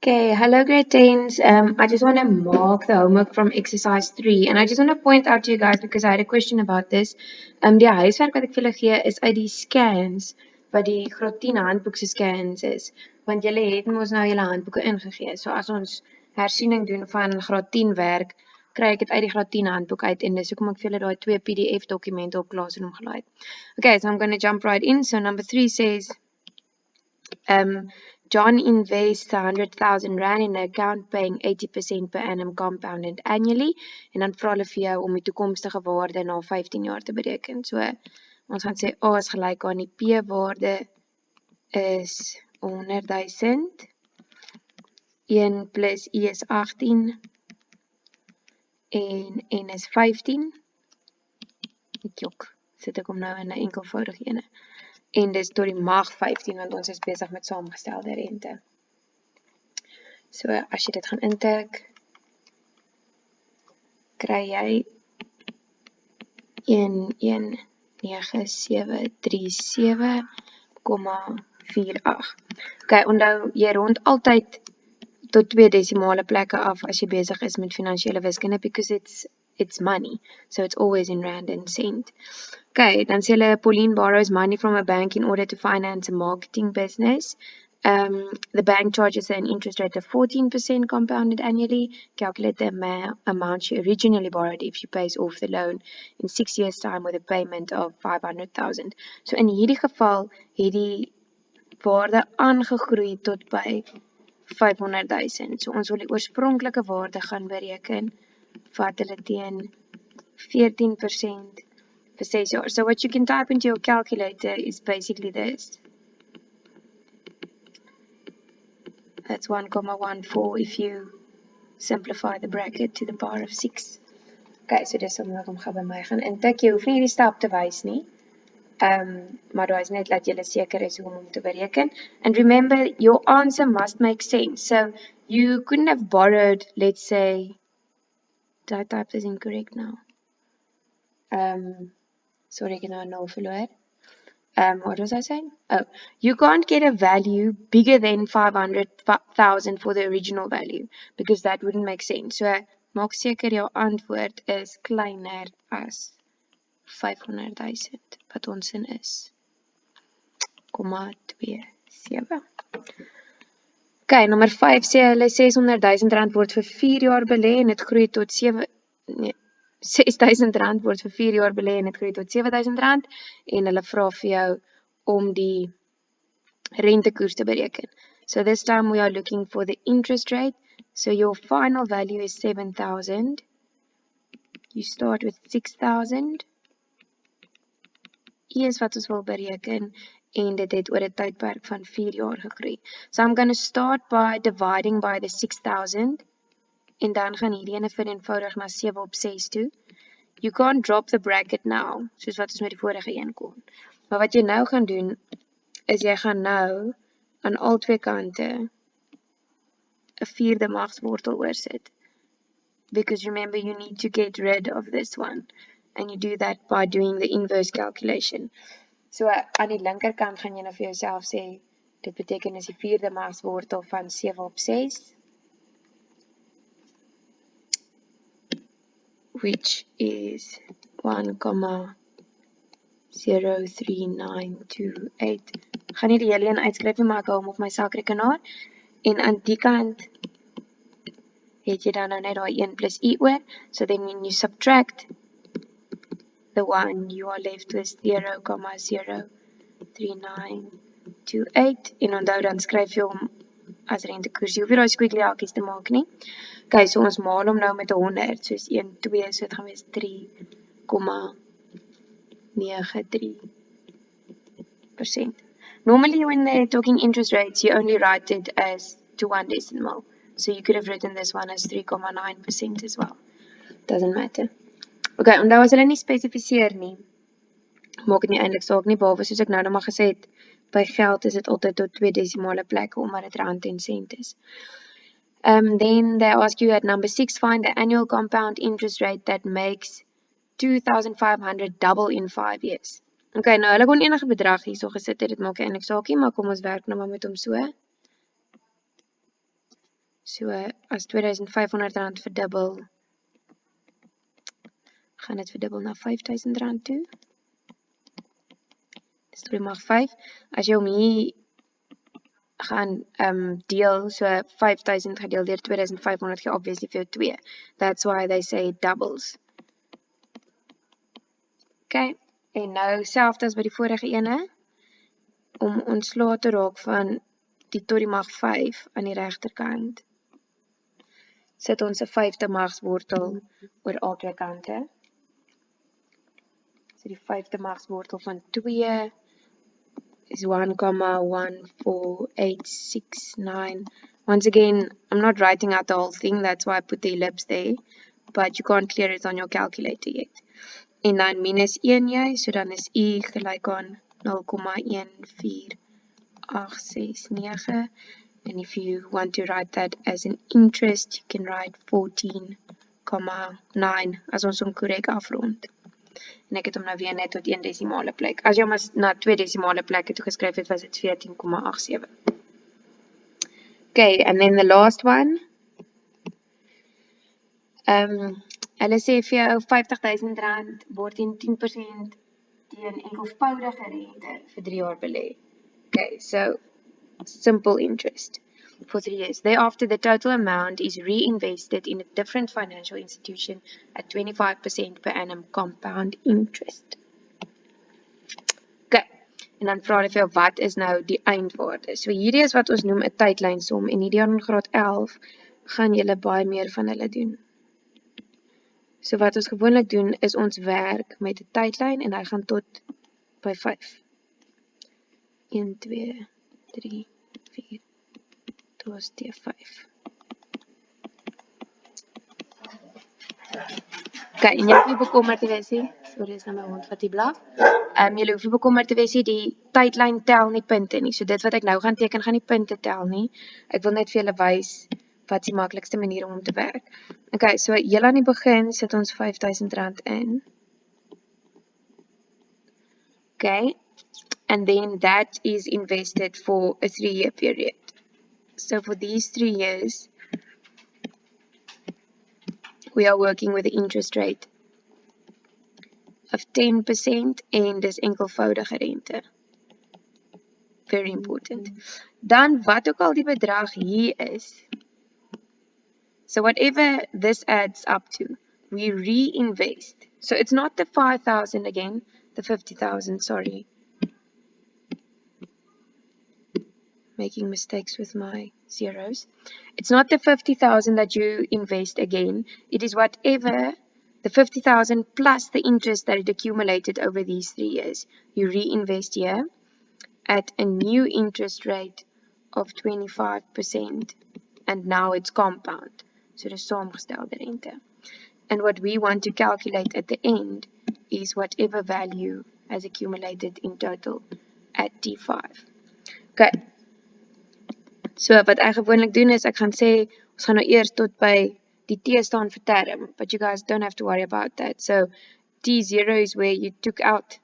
Okay, hello grade 10s. I just want to mark the homework from exercise 3 and I just want to point out to you guys because I had a question about this. Die huiswerk wat ek vir julle gee is uit die scans wat die graad 10 handboekse scans is. Want julle het mos nou julle handboeke ingegee. So as ons hersiening doen van graad 10 werk, kry ek dit uit die graad 10 handboek uit en dis hoekom ek vir julle daai 2 PDF dokumente op Classroom gelaai het. Okay, so I'm going to jump right in. So number 3 says John invests R100,000 in an account paying 80% per annum compounded annually. En dan vra hulle vir jou om die toekomstige waarde na 15 jaar te bereken. So ons gaan sê A is gelyk aan die P-waarde is 100,000. 1 plus I is 18 en N is 15. Ek jok, sit ek hom nou in 'n enkelvoudige ene. En dis tot die mag 15, want ons is besig met saamgestelde rente. So, as jy dit gaan intik, kry jy 119,737,48. Okay, onthou, jy rond altyd tot 2 desimale plekke af as jy besig is met finansiële wiskunde, because it's money, so it's always in rand and cent. Okay, dan sê hulle Pauline borrows money from a bank in order to finance a marketing business. The bank charges an interest rate of 14% compounded annually. Calculate the amount she originally borrowed if she pays off the loan in 6 years' time with a payment of 500,000. So in hierdie geval het die waarde aangegroei tot by 500,000. So ons wil die oorspronklike waarde gaan bereken. Vat hulle teen 14% for 6 years. So what you can type into your calculator is basically this. That's 1,14 if you simplify the bracket to the power of 6. Okay, so dis omdat om gaan by my gaan intik. Jy hoef nie hierdie stap te wys nie. Maar daar is net dat jy seker is hoe om te bereken. And remember, your answer must make sense. So you couldn't have borrowed, let's say, did I type this incorrect now? Sorry, ek het nou 0 verloor. What was I saying? Oh, you can't get a value bigger than 500,000 for the original value, because that wouldn't make sense. So, maak seker jou antwoord is kleiner as 500,000, wat ons sin is 0,27. Okay, nummer 5 sê hulle R600,000 word vir 4 jaar belê en dit groei tot R6,000 word vir 4 jaar belê en dit groei tot R7,000 en hulle vra vir jou om die rentekoers te bereken. So this time we are looking for the interest rate. So your final value is 7,000. You start with 6,000. Hier is wat ons wil bereken en dit het oor 'n tydperk van 4 jaar gegroei. So I'm going to start by dividing by the 6,000 en dan gaan hierdie ene vereenvoudig na 7 op 6 toe. You can't drop the bracket now, soos wat ons met die vorige een kon. Maar wat jy nou gaan doen, is jy gaan nou aan al twee kante 'n 4de magswortel oorsit. Because remember, you need to get rid of this one. And you do that by doing the inverse calculation. So aan die linkerkant gaan jy nou vir jouself sê, dit beteken is die 4de magswortel van 7 op 6. Which is 1,03928. Gaan nie die hele een uitskryf nie, maar ek hou hom op my sakrekenaar. En aan die kant het jy dan nou net daai 1 plus I oor. So then when you subtract the 1, you are left with 0,03928. En onthou dan skryf jy hom as rentekoers. Jy hoef nie daai squiggly hakies te maak nie. Okay, so ons maal hom nou met 100, soos 1, 2, so dit gaan wees 3,93%. Normally when they're talking interest rates, you only write it as to 1 decimal. So you could have written this one as 3,9% as well. Doesn't matter. Okay, onthou as hulle nie spesifiseer nie, maak dit nie eintlik saak nie, behalwe soos ek nou maar gesê het, by geld is dit altyd tot 2 desimale plekke, omdat dit rand en sent is. Then they ask you at number 6, find the annual compound interest rate that makes 2,500 double in 5 years. Okay, nou hulle kon enige bedrag hierso gesit het, dit maak eintlik saakie, maar kom ons werk nou maar met hom so. So as R2500 verdubbel, gaan dit verdubbel na R5000 toe. Dis 3 mag 5. As jy hom hier gaan deel, so 5000 gedeeld deur 2500 gee obviously vir jou 2. That's why they say it doubles. Okay, en nou selfs as by die vorige ene, om ontslae te raak van die tot die mag 5 aan die regterkant, sit ons 'n 5de magswortel oor al twee kante. So die 5de magswortel van 2 is 1,14869. Once again, I'm not writing out the whole thing, that's why I put the ellipse there, but you can't clear it on your calculator yet. En dan minus 1 jy, so dan is u gelyk aan 0,14869. And if you want to write that as an interest, you can write 14,9 as ons hom korrek afrond. En ek het hom nou weer net tot 1 desimale plek. As jy hom na 2 desimale plekke toe geskryf het, was dit 14,87. Okay, and then the last one. Hulle sê vir jou R50,000 word in 10% teen enkelvoudige rente vir 3 jaar belê. Okay, so simple interest for 3 years. Thereafter, the total amount is reinvested in a different financial institution at 25% per annum compound interest. Okay, en dan vra hulle vir jou, wat is nou die eindwaarde? So hierdie is wat ons noem 'n tydlynsom, en hierdie jaar in graad 11 gaan julle baie meer van hulle doen. So wat ons gewoonlik doen, is ons werk met 'n tydlyn, en hy gaan tot by 5. 1, 2, 3, 4, toos T5. Okay, en jy hoef nie bekommerd te wees nie. Sorry, is nou my hond wat hier blaf. Jy hoef nie bekommerd te wees nie, die tydlyn tel nie punte nie. So dit wat ek nou gaan teken, gaan nie punte tel nie. Ek wil net vir julle wys wat die maklikste manier om te werk. Okay, so heel aan die begin sit ons R5000 in. Okay, and then that is invested for a 3-year period. So for these 3 years, we are working with the interest rate of 10% en dis enkelvoudige rente. Very important. Dan wat ook al die bedrag hier is, so whatever this adds up to, we reinvest. So it's not the 5,000 again, the 50,000, sorry. Making mistakes with my zeros. It's not the 50,000 that you invest again. It is whatever the 50,000 plus the interest that it accumulated over these 3 years. You reinvest here at a new interest rate of 25%. And now it's compound. So the saamgestelde rente. And what we want to calculate at the end is whatever value has accumulated in total at T5. Okay. So wat ek gewoonlik doen is, ek gaan sê, ons gaan nou eers tot by die T staan vir term, but you guys don't have to worry about that. So T0 is where you took out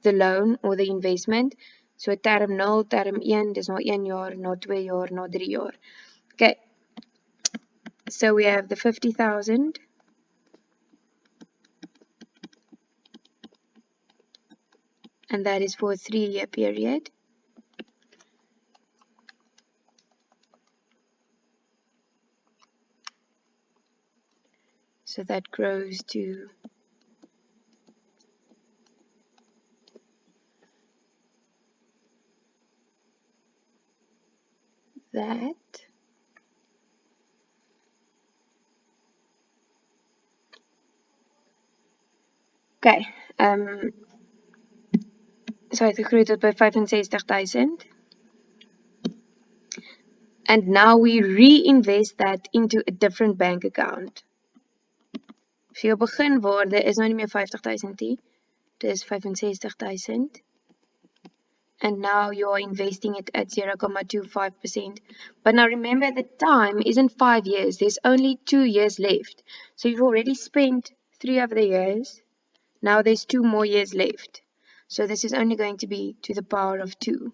the loan or the investment. So term 0, term 1, dis na 1 jaar, na 2 jaar, na 3 jaar. Okay. So we have the 50,000. And that is for a 3-year period. So that grows to that. Okay. So het gegroei tot by 65,000. And now we reinvest that into a different bank account. Vir jou beginwaarde is nou nie meer 50,000 nie. Dit is 65,000. And now you are investing it at 0,25%. But now remember, the time isn't 5 years. There's only 2 years left. So you've already spent 3 of the years. Now there's 2 more years left. So this is only going to be to the power of 2.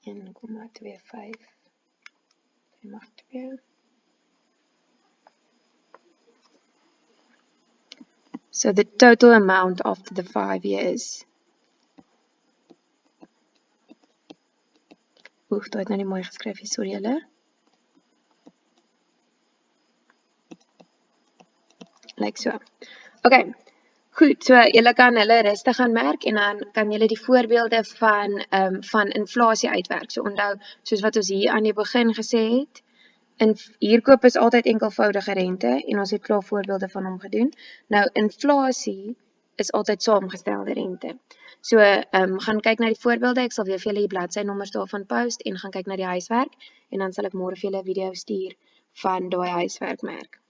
1,25 mag 2. So the total amount after the 5 years. Oef, dat het nou nie mooi geskryf nie, sorry julle. Like so. Okay, goed, so julle kan hulle rustig gaan merk en dan kan julle die voorbeelde van inflasie uitwerk. So onthou, soos wat ons hier aan die begin gesê het, hierkoop is altyd enkelvoudige rente en ons het klaar voorbeelde van hom gedoen. Nou, inflasie is altyd saamgestelde rente. So, gaan kyk na die voorbeelde, ek sal weer vir julle die bladsynommers daarvan post en gaan kyk na die huiswerk en dan sal ek môre vir julle 'n video stuur van daai huiswerk merk.